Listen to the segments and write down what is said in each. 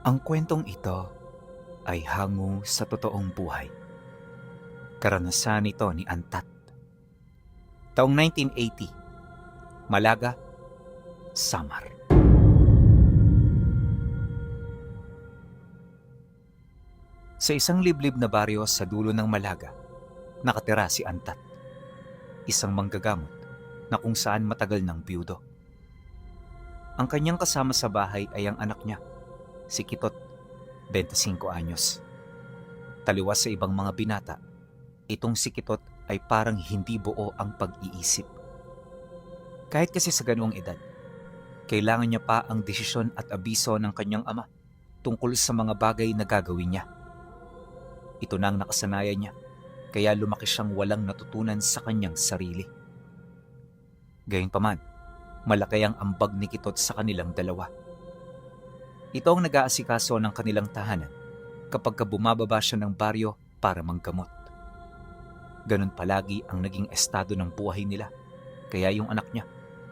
Ang kwentong ito ay hango sa totoong buhay. Karanasan ito ni Antat. Taong 1980, Malaga, Samar. Sa isang liblib na baryo sa dulo ng Malaga, nakatira si Antat, isang manggagamot na kung saan matagal ng biyudo. Ang kanyang kasama sa bahay ay ang anak niya, si Kitot, 25 anyos. Taliwas sa ibang mga binata, itong si Kitot ay parang hindi buo ang pag-iisip. Kahit kasi sa ganoong edad, kailangan niya pa ang desisyon at abiso ng kanyang ama tungkol sa mga bagay na gagawin niya. Ito na ang nakasanayan niya, kaya lumaki siyang walang natutunan sa kanyang sarili. Gayunpaman, malaki ang ambag ni Kitot sa kanilang dalawa. Ito ang nag-aasikaso ng kanilang tahanan kapag bumababa siya ng baryo para manggamot. Ganon palagi ang naging estado ng buhay nila, kaya yung anak niya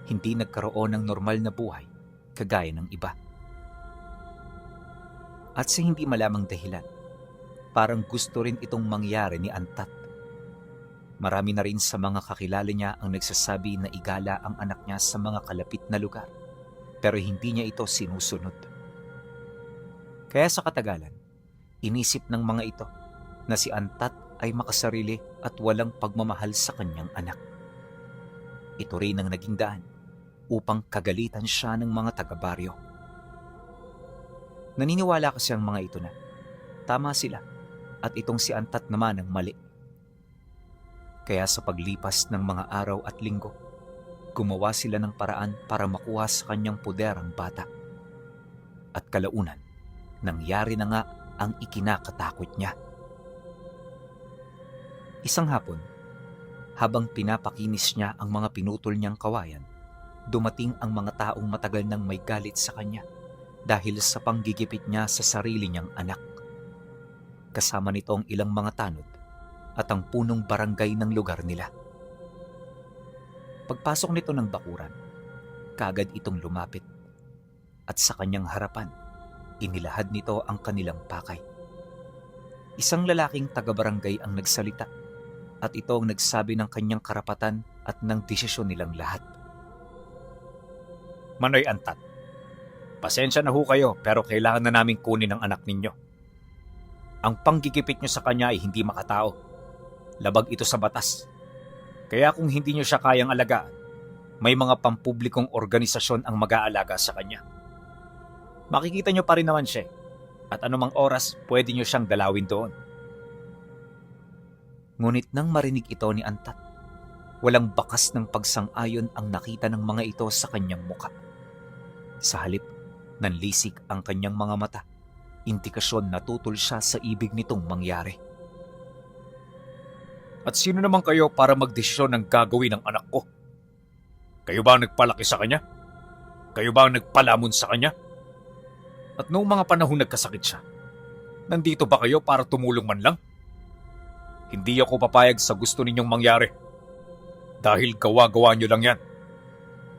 hindi nagkaroon ng normal na buhay kagaya ng iba. At sa hindi malamang dahilan, parang gusto rin itong mangyari ni Antat. Marami na rin sa mga kakilala niya ang nagsasabi na igala ang anak niya sa mga kalapit na lugar, pero hindi niya ito sinusunod. Kaya sa katagalan, inisip ng mga ito na si Antat ay makasarili at walang pagmamahal sa kanyang anak. Ito rin ang naging daan upang kagalitan siya ng mga taga-baryo. Naniniwala kasi ang mga ito na tama sila at itong si Antat naman ang mali. Kaya sa paglipas ng mga araw at linggo, gumawa sila ng paraan para makuha sa kanyang puder ang bata. At kalaunan, nangyari na nga ang ikinakatakot niya. Isang hapon, habang pinapakinis niya ang mga pinutol niyang kawayan, dumating ang mga taong matagal nang may galit sa kanya dahil sa panggigipit niya sa sarili niyang anak. Kasama nito ang ilang mga tanod at ang punong barangay ng lugar nila. Pagpasok nito ng bakuran, kaagad itong lumapit at sa kanyang harapan, inilahad nito ang kanilang pakay. Isang lalaking taga-barangay ang nagsalita at ito ang nagsabi ng kanyang karapatan at ng desisyon nilang lahat. Manoy Antat, pasensya na ho kayo pero kailangan na namin kunin ang anak ninyo. Ang panggigipit nyo sa kanya ay hindi makatao. Labag ito sa batas. Kaya kung hindi nyo siya kayang alagaan, may mga pampublikong organisasyon ang mag-aalaga sa kanya. Makikita nyo pa rin naman siya at anumang oras pwede nyo siyang dalawin doon. Ngunit nang marinig ito ni Antat, walang bakas ng pagsang-ayon ang nakita ng mga ito sa kanyang muka. Sa halip, nanlisik ang kanyang mga mata, indikasyon na tutol siya sa ibig nitong mangyari. At sino naman kayo para magdesisyon ng gagawin ng anak ko? Kayo ba ang nagpalaki sa kanya? Kayo ba ang nagpalamon sa kanya? At noong mga panahon nagkasakit siya, nandito ba kayo para tumulong man lang? Hindi ako papayag sa gusto ninyong mangyari. Dahil gawa-gawa nyo lang yan.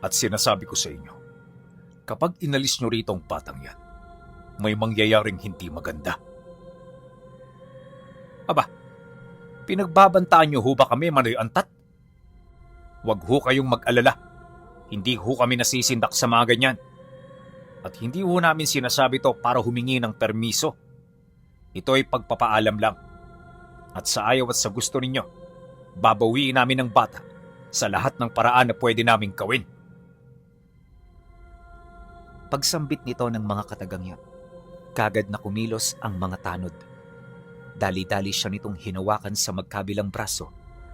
At sinasabi ko sa inyo, kapag inalis nyo rito ang batang yan, may mangyayaring hindi maganda. Aba, pinagbabantaan nyo ho ba kami, Manoy Antat? Huwag ho kayong mag-alala. Hindi ho kami nasisindak sa mga ganyan. At hindi ho namin sinasabi to para humingi ng permiso. Ito ay pagpapaalam lang. At sa ayaw at sa gusto ninyo, babawiin namin ang bata sa lahat ng paraan na pwede naming gawin. Pagsambit nito ng mga katagang yun, kagad na kumilos ang mga tanod. Dali-dali siya nitong hinawakan sa magkabilang braso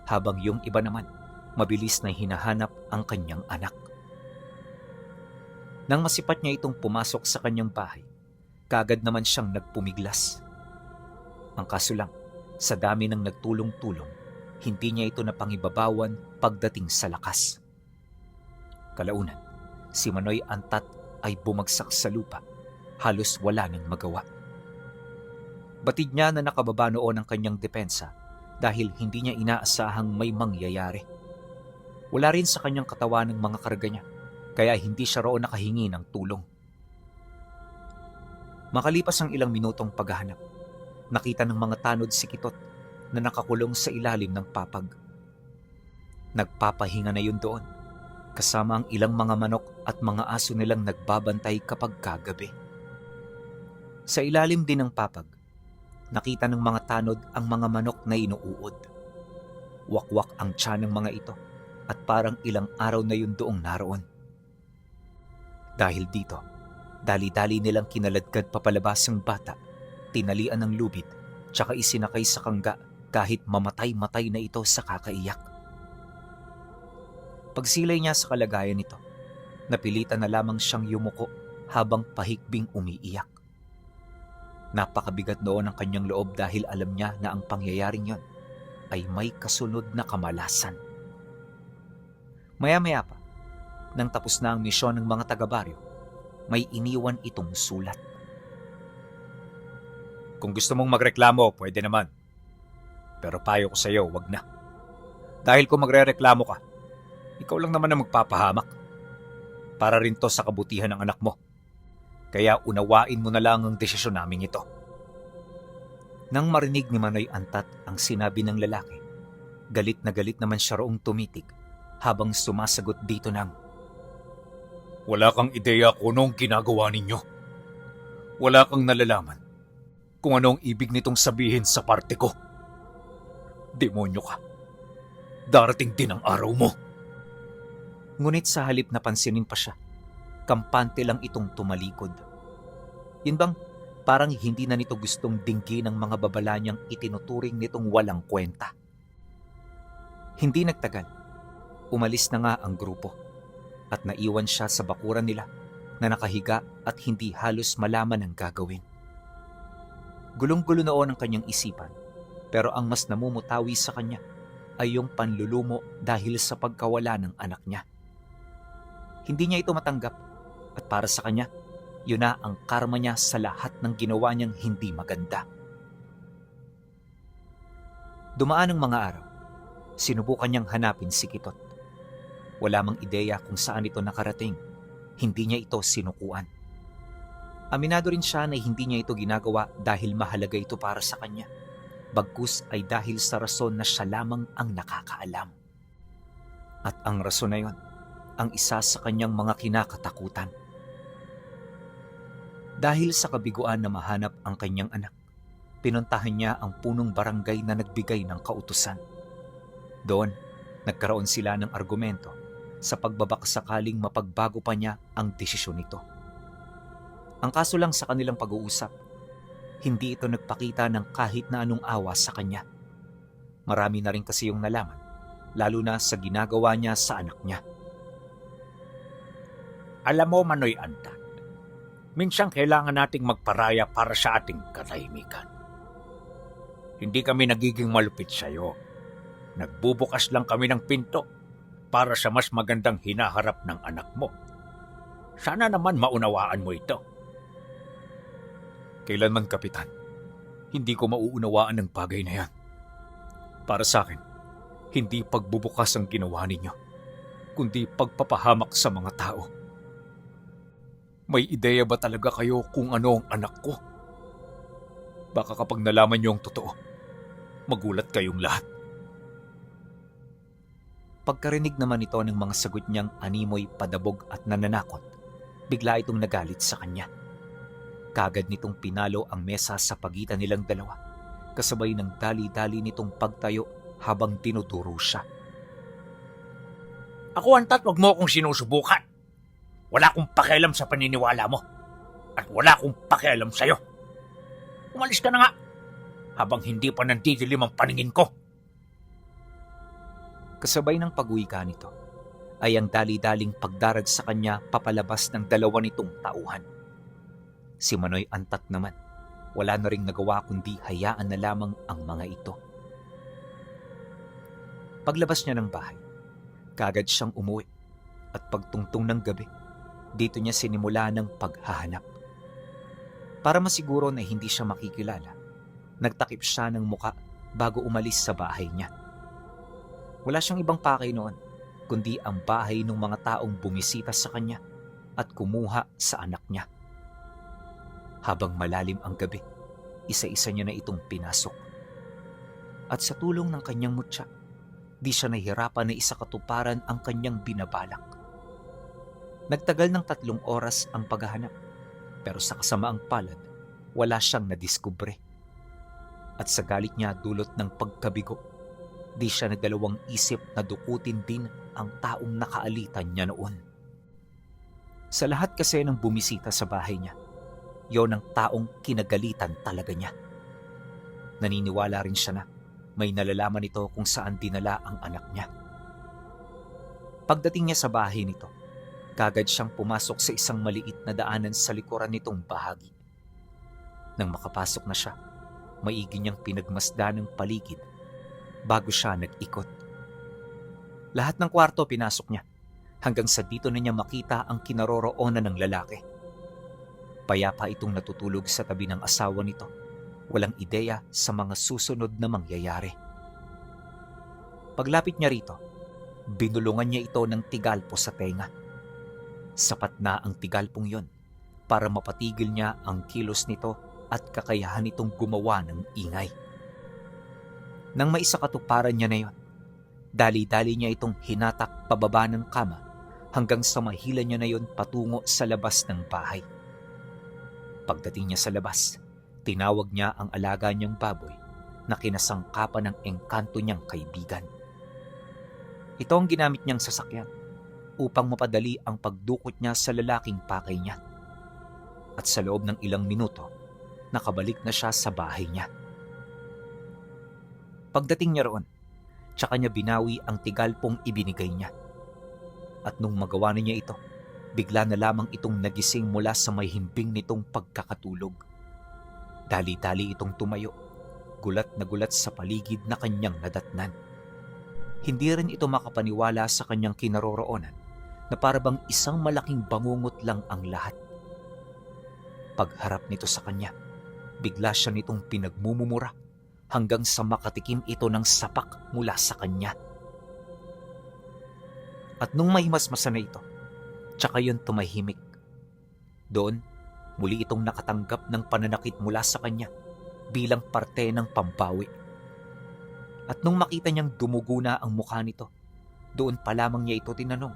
habang yung iba naman mabilis na hinahanap ang kanyang anak. Nang masipat niya itong pumasok sa kanyang bahay, kagad naman siyang nagpumiglas. Ang kaso lang, sa dami ng nagtulong-tulong, hindi niya ito napangibabawan pagdating sa lakas. Kalaunan, si Manoy Antat ay bumagsak sa lupa, halos wala nang magawa. Batid niya na nakababa noon ang kanyang depensa dahil hindi niya inaasahang may mangyayari. Wala rin sa kanyang katawan ng mga karga niya, kaya hindi siya roon nakahingi ng tulong. Makalipas ang ilang minutong paghahanap, nakita ng mga tanod si Kitot na nakakulong sa ilalim ng papag. Nagpapahinga na yun doon, kasama ang ilang mga manok at mga aso nilang nagbabantay kapag kagabi. Sa ilalim din ng papag, nakita ng mga tanod ang mga manok na inuuod. Wakwak ang tiyan ng mga ito at parang ilang araw na yun doong naroon. Dahil dito, dali-dali nilang kinaladkad papalabas ang bata, tinalian ng lubid, tsaka isinakay sa kangga kahit mamatay-matay na ito sa kakaiyak. Pagsilay niya sa kalagayan nito, napilitan na lamang siyang yumuko habang pahikbing umiiyak. Napakabigat noon ang kanyang loob dahil alam niya na ang pangyayaring yon ay may kasunod na kamalasan. Maya-maya pa, nang tapos na ang misyon ng mga taga-baryo, may iniwan itong sulat. Kung gusto mong magreklamo, pwede naman. Pero payo ko sa iyo, wag na. Dahil kung magrereklamo ka, ikaw lang naman ang magpapahamak. Para rin to sa kabutihan ng anak mo. Kaya unawain mo na lang ang desisyon namin ito. Nang marinig ni Manoy Antat ang sinabi ng lalaki, galit na galit naman siya roong tumitig habang sumasagot dito ng, Wala kang ideya kung anong ginagawa ninyo. Wala kang nalalaman kung anong ibig nitong sabihin sa parte ko. Demonyo ka. Darating din ang araw mo. Ngunit sa halip na pansinin pa siya, kampante lang itong tumalikod. Yun bang parang hindi na nito gustong dinggin ng mga babala niyang itinuturing nitong walang kwenta. Hindi nagtagal, umalis na nga ang grupo at naiwan siya sa bakuran nila na nakahiga at hindi halos malaman ang gagawin. Gulong-gulo noon ang kanyang isipan, pero ang mas namumutawi sa kanya ay yung panlulumo dahil sa pagkawala ng anak niya. Hindi niya ito matanggap at para sa kanya, yun na ang karma niya sa lahat ng ginawa niyang hindi maganda. Dumaan ang mga araw, sinubukan niyang hanapin si Kitot. Wala mang ideya kung saan ito nakarating, hindi niya ito sinukuan. Aminado rin siya na hindi niya ito ginagawa dahil mahalaga ito para sa kanya, bagkus ay dahil sa rason na siya lamang ang nakakaalam. At ang rason na yon, ang isa sa kanyang mga kinakatakutan. Dahil sa kabiguan na mahanap ang kanyang anak, pinuntahan niya ang punong barangay na nagbigay ng kautusan. Doon, nagkaroon sila ng argumento sa pagbabakasakaling mapagbago pa niya ang desisyon nito. Ang kaso lang sa kanilang pag-uusap, hindi ito nagpakita ng kahit na anong awa sa kanya. Marami na rin kasi yung nalaman, lalo na sa ginagawa niya sa anak niya. Alam mo, Manoy Antat, minsan kailangan nating magparaya para sa ating katahimikan. Hindi kami nagiging malupit sa iyo. Nagbubukas lang kami ng pinto para sa mas magandang hinaharap ng anak mo. Sana naman maunawaan mo ito. Kailanman, Kapitan, hindi ko mauunawaan ang bagay na yan. Para sa akin, hindi pagbubukas ang ginawa ninyo, kundi pagpapahamak sa mga tao. May ideya ba talaga kayo kung ano ang anak ko? Baka kapag nalaman niyo ang totoo, magulat kayong lahat. Pagkarinig naman ito ng mga sagot niyang animoy, padabog at nananakot, bigla itong nagalit sa kanya. Kagad nitong pinalo ang mesa sa pagitan nilang dalawa, kasabay ng dali-dali nitong pagtayo habang tinuturo siya. Ako, Antat, wag mo akong sinusubukan. Wala akong pakialam sa paniniwala mo. At wala akong pakialam sa'yo. Umalis ka na nga, habang hindi pa nandidilim ang paningin ko. Kasabay ng pag-uwi ka nito, ay ang dali-daling pagdarag sa kanya papalabas ng dalawa nitong tauhan. Si Manoy Antat naman, wala na ring nagawa kundi hayaan na lamang ang mga ito. Paglabas niya ng bahay, kagad siyang umuwi at pagtungtong ng gabi, dito niya sinimula ng paghahanap. Para masiguro na hindi siya makikilala, nagtakip siya ng muka bago umalis sa bahay niya. Wala siyang ibang pakay noon, kundi ang bahay ng mga taong bumisita sa kanya at kumuha sa anak niya. Habang malalim ang gabi, isa-isa niya na itong pinasok. At sa tulong ng kanyang mutya, di siya nahihirapan na isakatuparan ang kanyang binabalak. Nagtagal ng 3 oras ang paghahanap, pero sa kasamaang palad, wala siyang nadiskubre. At sa galit niya dulot ng pagkabigo, di siya nagdalawang isip na dukutin din ang taong nakaalitan niya noon. Sa lahat kasi ng bumisita sa bahay niya, yon ang taong kinagalitan talaga niya. Naniniwala rin siya na may nalalaman ito kung saan dinala ang anak niya. Pagdating niya sa bahay nito, kagad siyang pumasok sa isang maliit na daanan sa likuran nitong bahagi. Nang makapasok na siya, maigi niyang pinagmasdan ng paligid bago siya nag-ikot. Lahat ng kwarto pinasok niya hanggang sa dito na niya makita ang kinaroroonan ng lalaki. Payapa itong natutulog sa tabi ng asawa nito, walang ideya sa mga susunod na mangyayari. Paglapit niya rito, binulungan niya ito ng tigalpo sa tenga. Sapat na ang tigalpong yon para mapatigil niya ang kilos nito at kakayahan nitong gumawa ng ingay. Nang maisakatuparan niya na yon, dali-dali niya itong hinatak pababa ng kama hanggang sa mahila niya na yon patungo sa labas ng bahay. Pagdating niya sa labas, tinawag niya ang alaga niyang baboy na kinasangkapan ng engkanto niyang kaibigan. Ito ang ginamit niyang sasakyan upang mapadali ang pagdukot niya sa lalaking pakay niya. At sa loob ng ilang minuto, nakabalik na siya sa bahay niya. Pagdating niya roon, tsaka niya binawi ang tigalpong ibinigay niya. At nung magawa na niya ito, bigla na lamang itong nagising mula sa may himbing nitong pagkakatulog. Dali-dali itong tumayo, gulat na gulat sa paligid na kanyang nadatnan. Hindi rin ito makapaniwala sa kanyang kinaroroonan na parabang isang malaking bangungot lang ang lahat. Pagharap nito sa kanya, bigla siya nitong pinagmumumura hanggang sa makatikim ito ng sapak mula sa kanya. At nung mahimasmasan na ito, tsaka yun tumahimik. Doon, muli itong nakatanggap ng pananakit mula sa kanya bilang parte ng pambawi. At nung makita niyang dumugo na ang mukha nito, doon pa lamang niya ito tinanong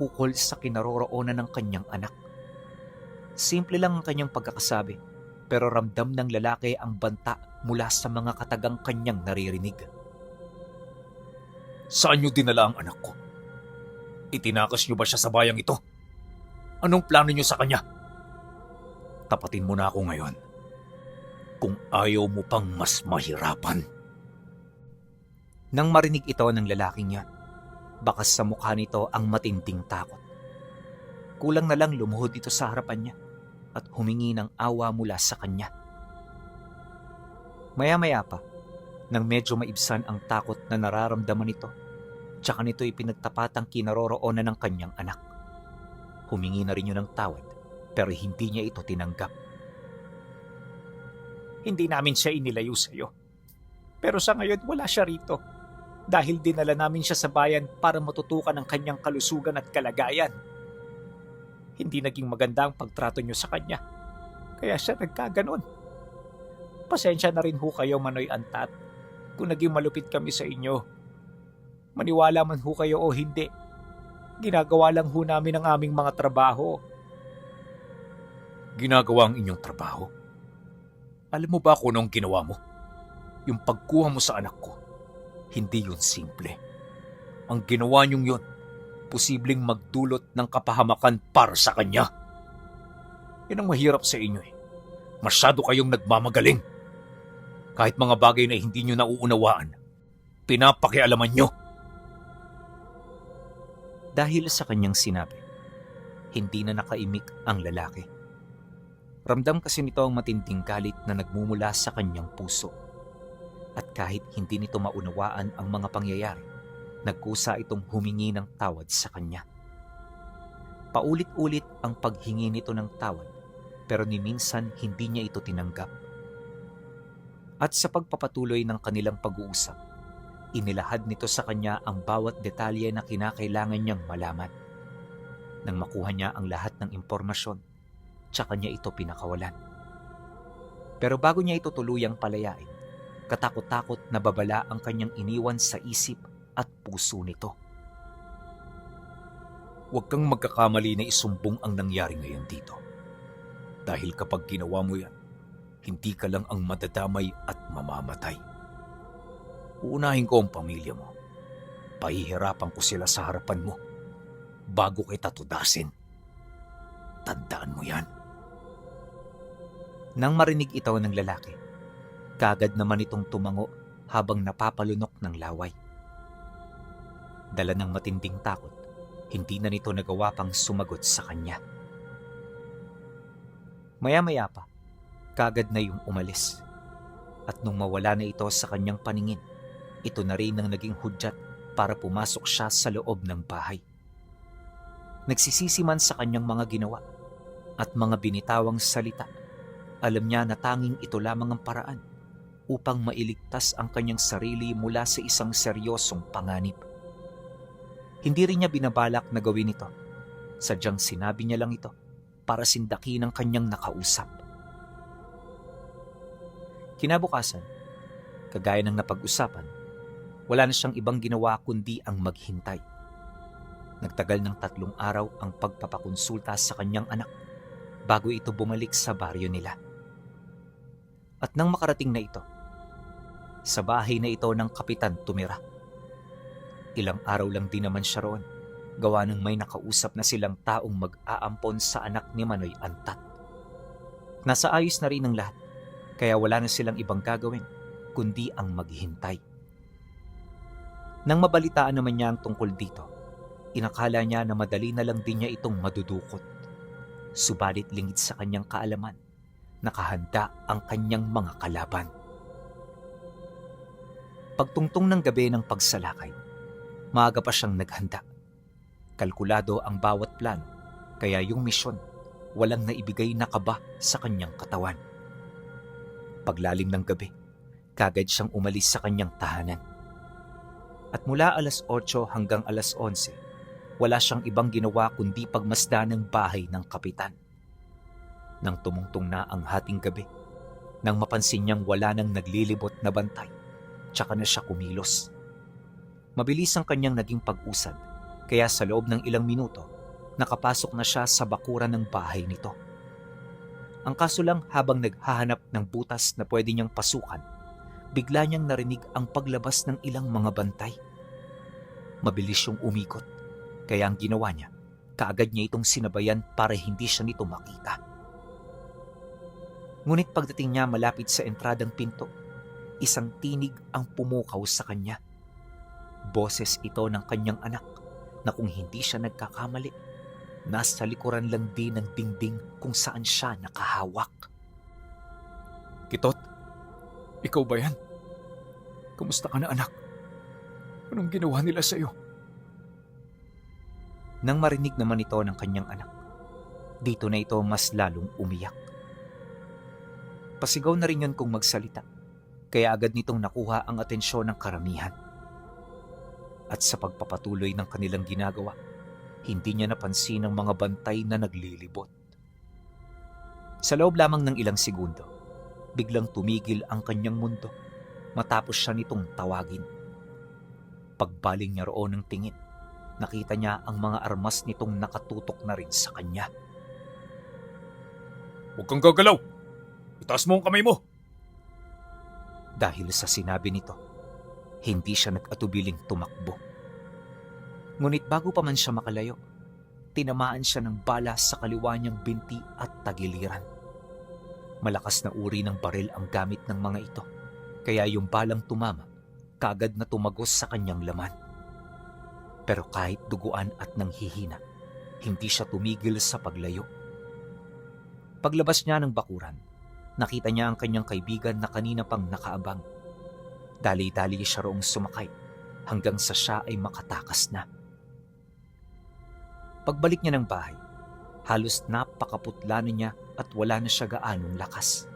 ukol sa kinaroroonan ng kanyang anak. Simple lang ang kanyang pagkakasabi, pero ramdam ng lalaki ang banta mula sa mga katagang kanyang naririnig. Saan niyo dinala ang anak ko? Itinakas niyo ba siya sa bayang ito? Anong plano niyo sa kanya? Tapatin mo na ako ngayon kung ayaw mo pang mas mahirapan. Nang marinig ito ng lalaking yan, bakas sa mukha nito ang matinding takot. Kulang na lang lumuhod ito sa harapan niya at humingi ng awa mula sa kanya. Maya-maya pa, nang medyo maibsan ang takot na nararamdaman nito, tsaka nito ipinagtapatang kinaroroonan ng kanyang anak. Humingi na rin yun ng tawad, pero hindi niya ito tinanggap. Hindi namin siya inilayo sa iyo. Pero sa ngayon wala siya rito. Dahil dinala namin siya sa bayan para matutukan ang kanyang kalusugan at kalagayan. Hindi naging maganda ang pagtrato niyo sa kanya. Kaya siya nagkaganon. Pasensya na rin ho kayo, Manoy Antat, kung naging malupit kami sa inyo. Maniwala man ho kayo o hindi, ginagawa lang ho namin ang aming mga trabaho. Ginagawa ang inyong trabaho? Alam mo ba kung anong ginawa mo? Yung pagkuha mo sa anak ko, hindi yun simple. Ang ginawa niyong yun, posibleng magdulot ng kapahamakan para sa kanya. Yan ang mahirap sa inyo eh. Masyado kayong nagmamagaling. Kahit mga bagay na hindi nyo nauunawaan, pinapakialaman nyo. Dahil sa kanyang sinabi, hindi na nakaimik ang lalaki. Ramdam kasi nito ang matinding galit na nagmumula sa kanyang puso. At kahit hindi nito maunawaan ang mga pangyayari, nagkusa itong humingi ng tawad sa kanya. Paulit-ulit ang paghingi nito ng tawad, pero ni minsan hindi niya ito tinanggap. At sa pagpapatuloy ng kanilang pag-uusap, inilahad nito sa kanya ang bawat detalye na kinakailangan niyang malaman. Nang makuha niya ang lahat ng impormasyon, tsaka niya ito pinakawalan. Pero bago niya ito tuluyang palayain, katakot-takot na babala ang kanyang iniwan sa isip at puso nito. Huwag kang magkakamali na isumbong ang nangyari ngayon dito. Dahil kapag ginawa mo yan, hindi ka lang ang madadamay at mamamatay. Uunahin ko ang pamilya mo. Pahihirapan ko sila sa harapan mo bago kita tudasin. Tandaan mo yan. Nang marinig ito ng lalaki, kagad naman itong tumango habang napapalunok ng laway. Dala ng matinding takot, hindi na nito nagawa pang sumagot sa kanya. Maya-maya pa, kagad na yung umalis. At nung mawala na ito sa kanyang paningin, ito na rin ang naging hudyat para pumasok siya sa loob ng bahay. Nagsisisi man sa kanyang mga ginawa at mga binitawang salita, alam niya na tanging ito lamang ang paraan upang mailigtas ang kanyang sarili mula sa isang seryosong panganib. Hindi rin niya binabalak na gawin ito. Sadyang sinabi niya lang ito para sindakin ang kanyang nakausap. Kinabukasan, kagaya ng napag-usapan, wala na siyang ibang ginawa kundi ang maghintay. Nagtagal ng 3 araw ang pagpapakonsulta sa kanyang anak bago ito bumalik sa baryo nila. At nang makarating na ito, sa bahay na ito ng kapitan tumira. Ilang araw lang din naman siya roon, gawa ng may nakausap na silang taong mag-aampon sa anak ni Manoy Antat. Nasa ayos na rin ang lahat, kaya wala na silang ibang gagawin kundi ang maghintay. Nang mabalitaan naman niya ang tungkol dito, inakala niya na madali na lang din niya itong madudukot. Subalit lingid sa kanyang kaalaman, nakahanda ang kanyang mga kalaban. Pagtungtong ng gabi ng pagsalakay, maaga pa siyang naghanda. Kalkulado ang bawat plano, kaya yung misyon, walang naibigay na kaba sa kanyang katawan. Paglalim ng gabi, kagad siyang umalis sa kanyang tahanan. At mula alas 8 hanggang alas 11, wala siyang ibang ginawa kundi pagmasdan ng bahay ng kapitan. Nang tumungtong na ang hating gabi, nang mapansin niyang wala nang naglilibot na bantay, tsaka na siya kumilos. Mabilis ang kanyang naging pag-usad, kaya sa loob ng ilang minuto, nakapasok na siya sa bakuran ng bahay nito. Ang kaso lang, habang naghahanap ng butas na pwede niyang pasukan, bigla niyang narinig ang paglabas ng ilang mga bantay. Mabilis siyang umikot, kaya ang ginawa niya, kaagad niya itong sinabayan para hindi siya nito makita. Ngunit pagdating niya malapit sa entradang pinto, isang tinig ang pumukaw sa kanya. Boses ito ng kanyang anak na kung hindi siya nagkakamali, nasa likuran lang din ng dingding kung saan siya nakahawak. Kitot, ikaw ba yan? Kumusta ka na, anak? Anong ginawa nila sa'yo? Nang marinig naman ito ng kanyang anak, dito na ito mas lalong umiyak. Pasigaw na rin yun kung magsalita, kaya agad nitong nakuha ang atensyon ng karamihan. At sa pagpapatuloy ng kanilang ginagawa, hindi niya napansin ang mga bantay na naglilibot. Sa loob lamang ng ilang segundo, biglang tumigil ang kanyang mundo matapos siya nitong tawagin. Pagbaling niya roon ng tingin, nakita niya ang mga armas nitong nakatutok na rin sa kanya. Huwag kang gagalaw! Itaas mo ang kamay mo! Dahil sa sinabi nito, hindi siya nag-atubiling tumakbo. Ngunit bago pa man siya makalayo, tinamaan siya ng bala sa kaliwa niyang binti at tagiliran. Malakas na uri ng baril ang gamit ng mga ito, kaya yung balang tumama, kaagad na tumagos sa kanyang laman. Pero kahit duguan at nanghihina, hindi siya tumigil sa paglayo. Paglabas niya ng bakuran, nakita niya ang kanyang kaibigan na kanina pang nakaabang. Dali-dali siya roong sumakay hanggang sa siya ay makatakas na. Pagbalik niya ng bahay, halos napakaputla na niya at wala na siya gaanong lakas.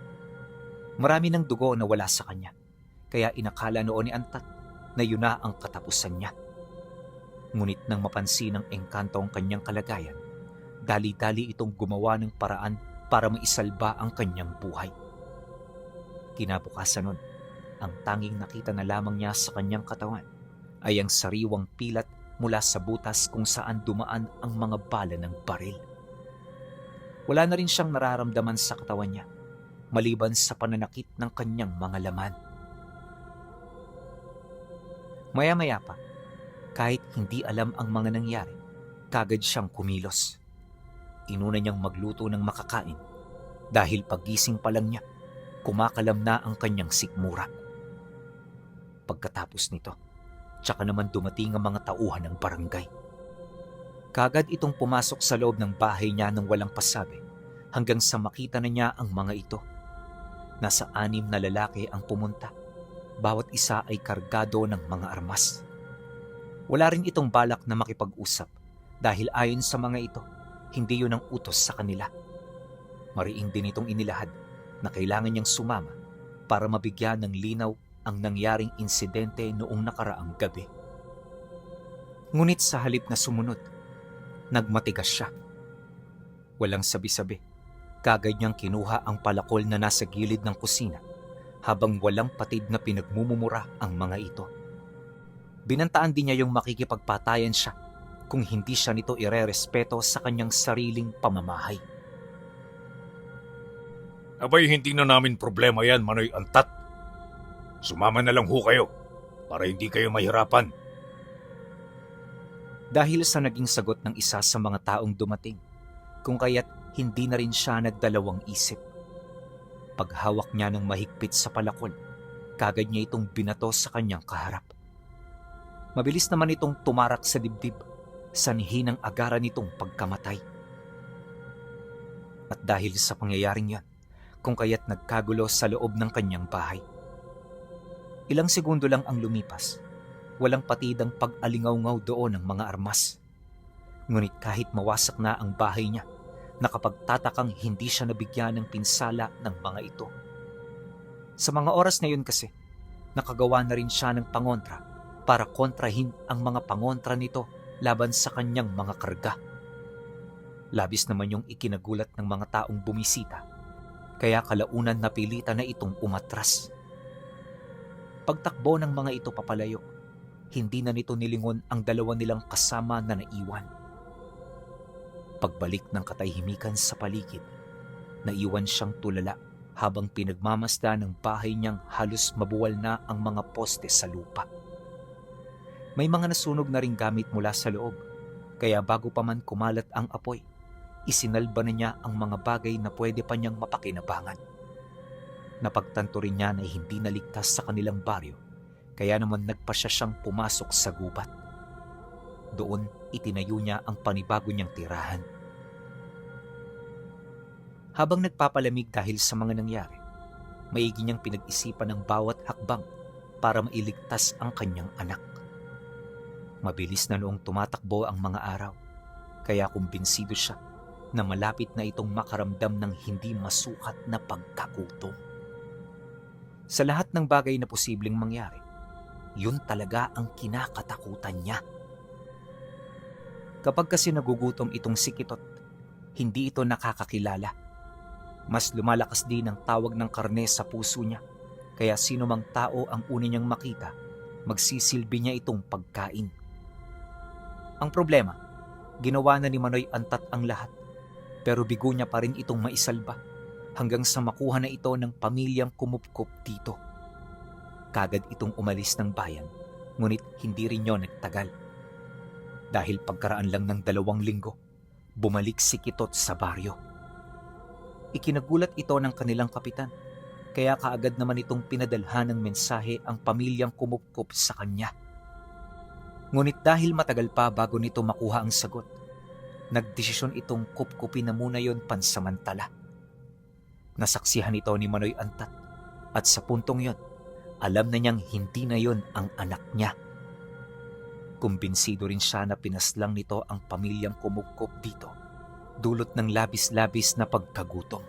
Marami ng dugo na wala sa kanya, kaya inakala noon ni Antat na yun na ang katapusan niya. Ngunit nang mapansin ng engkanto ang kanyang kalagayan, dali-dali itong gumawa ng paraan para maisalba ang kanyang buhay. Kinabukasan nun, ang tanging nakita na lamang niya sa kanyang katawan ay ang sariwang pilat mula sa butas kung saan dumaan ang mga bala ng baril. Wala na rin siyang nararamdaman sa katawan niya, maliban sa pananakit ng kanyang mga laman. Maya-maya pa, kahit hindi alam ang mga nangyari, kagad siyang kumilos. Inuna niyang magluto ng makakain dahil pagising pa lang niya, kumakalam na ang kanyang sikmura. Pagkatapos nito, tsaka naman dumating ang mga tauhan ng barangay. Kagad itong pumasok sa loob ng bahay niya nang walang pasabi hanggang sa makita na niya ang mga ito. Nasa 6 na lalaki ang pumunta. Bawat isa ay kargado ng mga armas. Wala rin itong balak na makipag-usap dahil ayon sa mga ito, hindi yun ang utos sa kanila. Mariing din itong inilahad na kailangan niyang sumama para mabigyan ng linaw ang nangyaring insidente noong nakaraang gabi. Ngunit sa halip na sumunod, nagmatigas siya. Walang sabi-sabi, kagad niyang kinuha ang palakol na nasa gilid ng kusina habang walang patid na pinagmumumura ang mga ito. Binantaan din niya yung makikipagpatayan siya kung hindi siya nito irerespeto sa kanyang sariling pamamahay. Abay, hindi na namin problema yan, Manoy Antat. Sumama na lang ho kayo para hindi kayo mahirapan. Dahil sa naging sagot ng isa sa mga taong dumating, kung kaya't hindi na rin siya nagdalawang isip. Paghawak niya ng mahigpit sa palakol, kagad niya itong binato sa kanyang kaharap. Mabilis naman itong tumarak sa dibdib, sanhi ng agaran nitong pagkamatay. At dahil sa pangyayaring yan, kung kaya't nagkagulo sa loob ng kanyang bahay. Ilang segundo lang ang lumipas, walang patidang pag-alingaw-ngaw doon ng mga armas. Ngunit kahit mawasak na ang bahay niya, nakapagtatakang hindi siya nabigyan ng pinsala ng mga ito. Sa mga oras na yun kasi, nakagawa na rin siya ng pangontra para kontrahin ang mga pangontra nito laban sa kanyang mga karga. Labis naman yung ikinagulat ng mga taong bumisita, kaya kalaunan napilitan na itong umatras. Pagtakbo ng mga ito papalayo, hindi na nito nilingon ang dalawa nilang kasama na naiwan. Pagbalik ng katahimikan sa paligid, naiwan siyang tulala habang pinagmamasdan ng bahay niyang halos mabuwal na ang mga poste sa lupa. May mga nasunog na ring gamit mula sa loob, kaya bago pa man kumalat ang apoy, isinalba na niya ang mga bagay na pwede pa niyang mapakinabangan. Napagtanto rin niya na hindi naligtas sa kanilang baryo, kaya naman nagpasya siyang pumasok sa gubat. Doon itinayo niya ang panibago niyang tirahan. Habang nagpapalamig dahil sa mga nangyari, maigi niyang pinag-isipan ang bawat hakbang para mailigtas ang kanyang anak. Mabilis na noong tumatakbo ang mga araw, kaya kumbinsido siya na malapit na itong makaramdam ng hindi masukat na pagkagutom. Sa lahat ng bagay na posibleng mangyari, yun talaga ang kinakatakutan niya. Kapag kasi nagugutom itong si Kitot, hindi ito nakakakilala. Mas lumalakas din ang tawag ng karne sa puso niya, kaya sino mang tao ang una niyang makita, magsisilbi niya itong pagkain. Ang problema, ginawa na ni Manoy Antat ang lahat, pero bigo niya pa rin itong maisalba hanggang sa makuha na ito ng pamilyang kumupkup dito. Kagad itong umalis ng bayan, ngunit hindi rin yun nagtagal. Dahil pagkaraan lang ng 2 linggo, bumalik si Kitot sa baryo. Ikinagulat ito ng kanilang kapitan, kaya kaagad naman itong pinadalhan ng mensahe ang pamilyang kumupkup sa kanya. Ngunit dahil matagal pa bago nito makuha ang sagot, nagdesisyon itong kupkupin na muna yon pansamantala. Nasaksihan ito ni Manoy Antat at sa puntong yon, alam na niyang hindi na yon ang anak niya. Kumbinsido rin siya na pinaslang nito ang pamilyang kumupkup dito, dulot ng labis-labis na pagkagutom.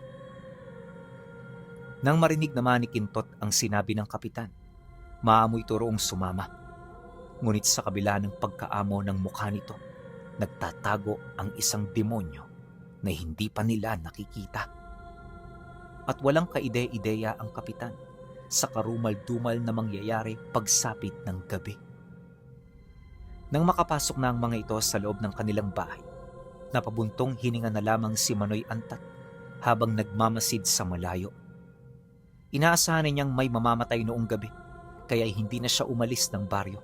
Nang marinig naman ni Kintot ang sinabi ng kapitan, maamoy turoong sumama. Ngunit sa kabila ng pagkaamo ng mukha nito, nagtatago ang isang demonyo na hindi pa nila nakikita. At walang kaide-ideya ang kapitan sa karumal-dumal na mangyayari pagsapit ng gabi. Nang makapasok na ang mga ito sa loob ng kanilang bahay, napabuntong hininga na lamang si Manoy Antat habang nagmamasid sa malayo. Inaasahan niyang may mamamatay noong gabi, kaya hindi na siya umalis ng baryo.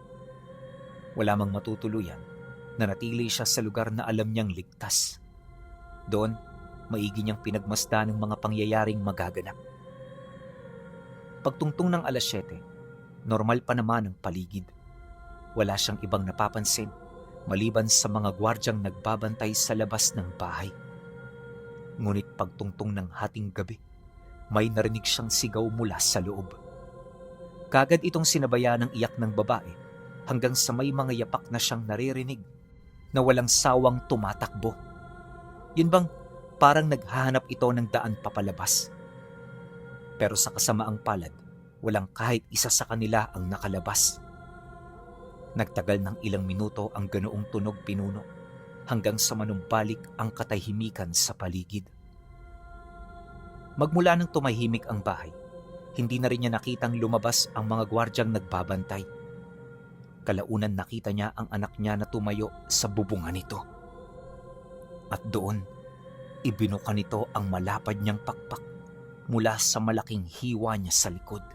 Wala mang matutuluyan, nanatili siya sa lugar na alam niyang ligtas. Doon, maigi niyang pinagmasdan ng mga pangyayaring magaganap. Pagtungtong ng 7:00, normal pa naman ang paligid. Wala siyang ibang napapansin maliban sa mga gwardyang nagbabantay sa labas ng bahay. Ngunit pagtungtong ng hating gabi, may narinig siyang sigaw mula sa loob. Kagad itong sinabayan ng iyak ng babae hanggang sa may mga yapak na siyang naririnig na walang sawang tumatakbo. Yun bang parang naghahanap ito ng daan papalabas? Pero sa kasamaang palad, walang kahit isa sa kanila ang nakalabas. Nagtagal ng ilang minuto ang ganoong tunog pinuno hanggang sa manumbalik ang katahimikan sa paligid. Magmula nang tumahimik ang bahay, hindi na rin niya nakitang lumabas ang mga gwardyang nagbabantay. Kalaunan nakita niya ang anak niya na tumayo sa bubungan nito. At doon, ibinuka nito ang malapad niyang pakpak mula sa malaking hiwa niya sa likod.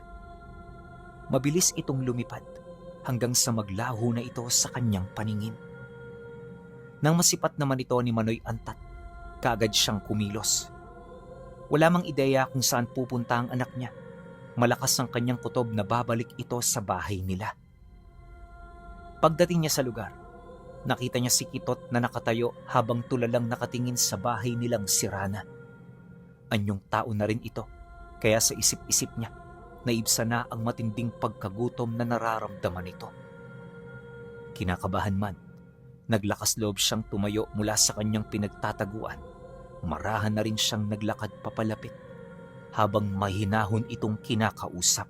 Mabilis itong lumipad hanggang sa maglaho na ito sa kanyang paningin. Nang masipat naman ito ni Manoy Antat, kaagad siyang kumilos. Wala mang ideya kung saan pupunta ang anak niya. Malakas ang kanyang kutob na babalik ito sa bahay nila. Pagdating niya sa lugar, nakita niya si Kitot na nakatayo habang tulalang nakatingin sa bahay nilang sirana. Anyong tao na rin ito, kaya sa isip-isip niya, naibsa na ang matinding pagkagutom na nararamdaman nito. Kinakabahan man, naglakas loob siyang tumayo mula sa kanyang pinagtataguan. Marahan na rin siyang naglakad papalapit habang mahinahon itong kinakausap.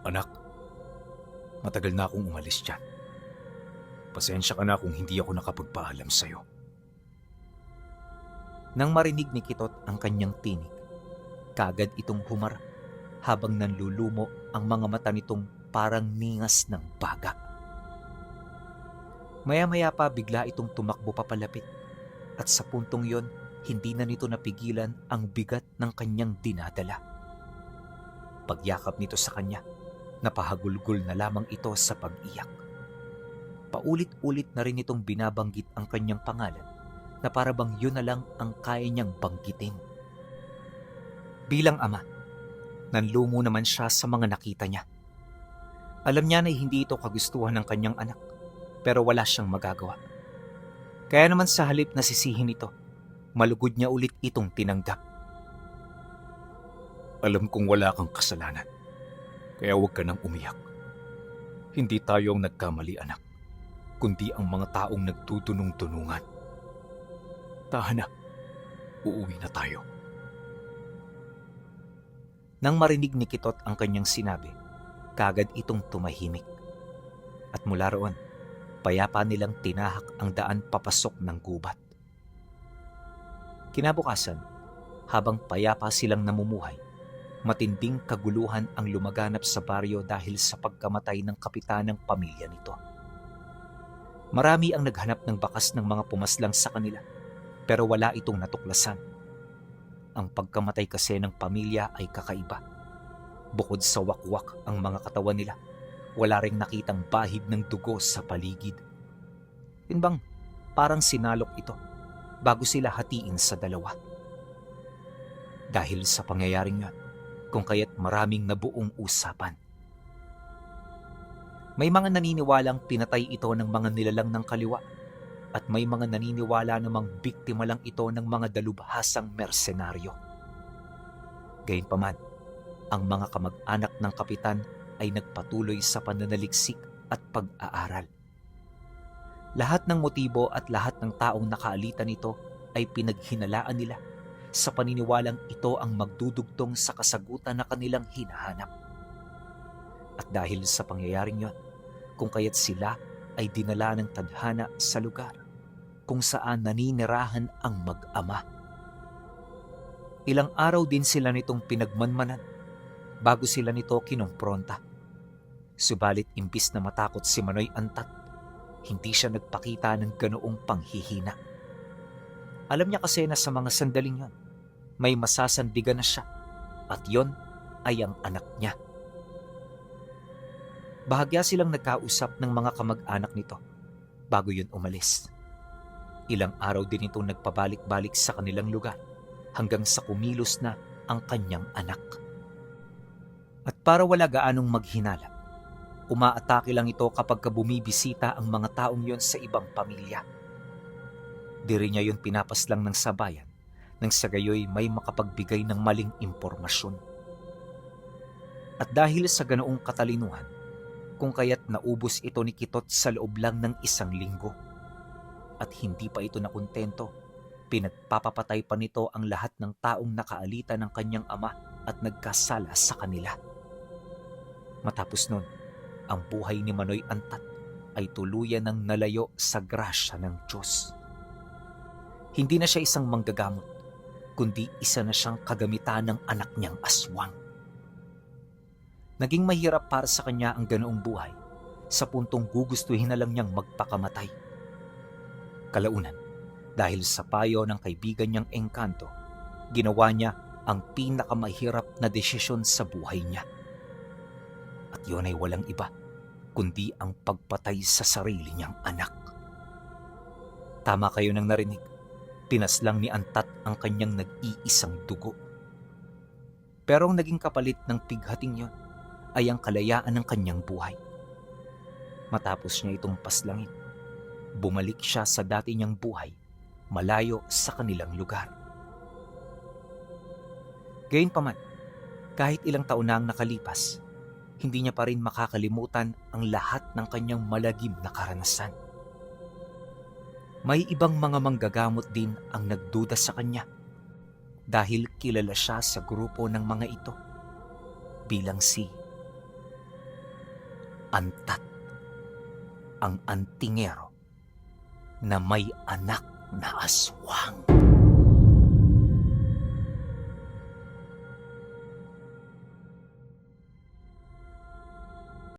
Anak, matagal na akong umalis dyan. Pasensya ka na kung hindi ako nakapagpaalam sa'yo. Nang marinig ni Kitot ang kanyang tinig, kagad itong humara habang nanlulumo ang mga mata nitong parang ningas ng baga. Maya-maya pa bigla itong tumakbo papalapit at sa puntong yon, hindi na nito napigilan ang bigat ng kanyang dinadala. Pagyakap nito sa kanya, napahagulgol na lamang ito sa pag-iyak. Paulit-ulit na rin itong binabanggit ang kanyang pangalan na para bang yun na lang ang kaya niyang banggitin. Bilang ama, nanlumo naman siya sa mga nakita niya. Alam niya na hindi ito kagustuhan ng kanyang anak, pero wala siyang magagawa. Kaya naman sa halip na sisihin ito, malugod niya ulit itong tinanggap. Alam kong wala kang kasalanan, kaya huwag ka nang umiyak. Hindi tayo ang nagkamali, anak, kundi ang mga taong nagtutunong-tunungan. Tahan na, uuwi na tayo. Nang marinig ni Kitot ang kanyang sinabi, kagad itong tumahimik. At mula roon, payapa nilang tinahak ang daan papasok ng gubat. Kinabukasan, habang payapa silang namumuhay, matinding kaguluhan ang lumaganap sa baryo dahil sa pagkamatay ng kapitan ng pamilya nito. Marami ang naghanap ng bakas ng mga pumaslang sa kanila, pero wala itong natuklasan. Ang pagkamatay kasi ng pamilya ay kakaiba. Bukod sa wakwak ang mga katawan nila, wala ring nakitang bahid ng dugo sa paligid. Yun bang parang sinalok ito bago sila hatiin sa dalawa. Dahil sa pangyayaring yun, kung kaya't maraming nabuong usapan. May mga naniniwalang pinatay ito ng mga nilalang ng kaliwa at may mga naniniwala namang biktima lang ito ng mga dalubhasang mersenaryo. Gayunpaman, ang mga kamag-anak ng kapitan ay nagpatuloy sa pananaliksik at pag-aaral. Lahat ng motibo at lahat ng taong nakaalitan nito ay pinaghinalaan nila sa paniniwalang ito ang magdudugtong sa kasagutan na kanilang hinahanap. At dahil sa pangyayaring yon, kung kaya't sila ay dinala ng tadhana sa lugar kung saan naninirahan ang mag-ama. Ilang araw din sila nitong pinagmanmanan bago sila nito kinumpronta. Subalit imbis na matakot si Manoy Antat, hindi siya nagpakita ng ganoong panghihina. Alam niya kasi na sa mga sandaling yon, may masasandigan na siya at yon ay ang anak niya. Bahagya silang nagkausap ng mga kamag-anak nito bago yun umalis. Ilang araw din itong nagpabalik-balik sa kanilang lugar hanggang sa kumilos na ang kanyang anak. At para wala gaanong maghinala, umaatake lang ito kapag bumibisita ang mga taong yon sa ibang pamilya. Di rin niya yun pinapaslang ng sabayan nang sa gayoy may makapagbigay ng maling impormasyon. At dahil sa ganoong katalinuhan, kung kaya't naubos ito ni Kitot sa loob lang ng 1 linggo. At hindi pa ito nakontento, pinagpapapatay pa nito ang lahat ng taong nakaalita ng kanyang ama at nagkasala sa kanila. Matapos nun, ang buhay ni Manoy Antat ay tuluyan ng nalayo sa grasya ng Diyos. Hindi na siya isang manggagamot, kundi isa na siyang kagamitan ng anak niyang aswang. Naging mahirap para sa kanya ang ganoong buhay sa puntong gugustuhin na lang niyang magpakamatay. Kalaunan, dahil sa payo ng kaibigan niyang Engkanto, ginawa niya ang pinakamahirap na desisyon sa buhay niya. At yun ay walang iba, kundi ang pagpatay sa sarili niyang anak. Tama kayo nang narinig, pinaslang ni Antat ang kanyang nag-iisang dugo. Pero ang naging kapalit ng pighating yon ay ang kalayaan ng kanyang buhay. Matapos niya itong paslangin, bumalik siya sa dati niyang buhay, malayo sa kanilang lugar. Gayunpaman, kahit ilang taon na ang nakalipas, hindi niya pa rin makakalimutan ang lahat ng kanyang malagim na karanasan. May ibang mga manggagamot din ang nagduda sa kanya dahil kilala siya sa grupo ng mga ito bilang si Antat, ang antingero na may anak na aswang.